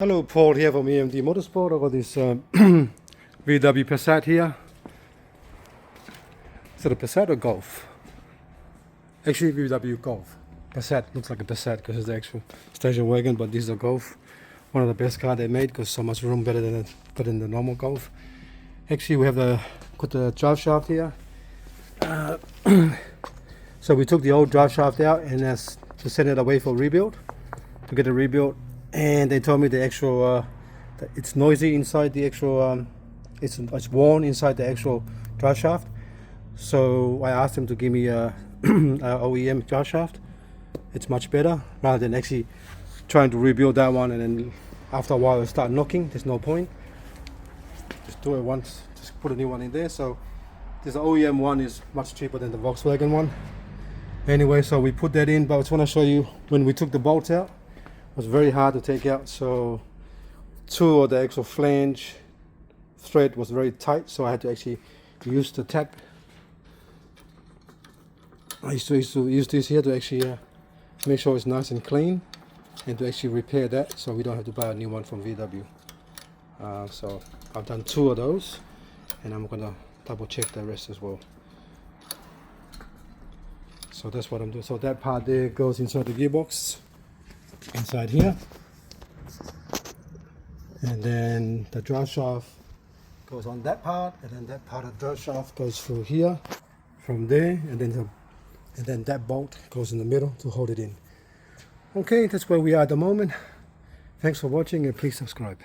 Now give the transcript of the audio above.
Hello, Paul here from AMD Motorsport. I got this VW Passat here. Is it a Passat or Golf? Actually, VW Golf. Passat looks like a Passat because it's the actual station wagon, but this is a Golf. One of the best cars they made because so much room better than the normal Golf. Actually, we have got the drive shaft here. So we took the old drive shaft out and to send it away for rebuild, to get it rebuilt. And they told me the actual it's noisy inside the actual it's worn inside the actual drive shaft. So I asked them to give me a OEM drive shaft. It's much better rather than actually trying to rebuild that one and then after a while it start knocking. There's no point. Just do it once. Just put a new one in there. So this OEM one is much cheaper than the Volkswagen one. Anyway, so we put that in, but I just want to show you when we took the bolts out. It was very hard to take out, so two of the actual flange thread was very tight, so I had to actually use the tack. I used to use this here to actually make sure it's nice and clean and to actually repair that so we don't have to buy a new one from VW. So I've done two of those and I'm gonna double check the rest as well. So that's what I'm doing. So that part there goes inside the gearbox inside here, and then the drive shaft goes on that part, and then that part of the drive shaft goes through here from there, and then that bolt goes in the middle to hold it in. Okay, that's where we are at the moment. Thanks for watching and please subscribe.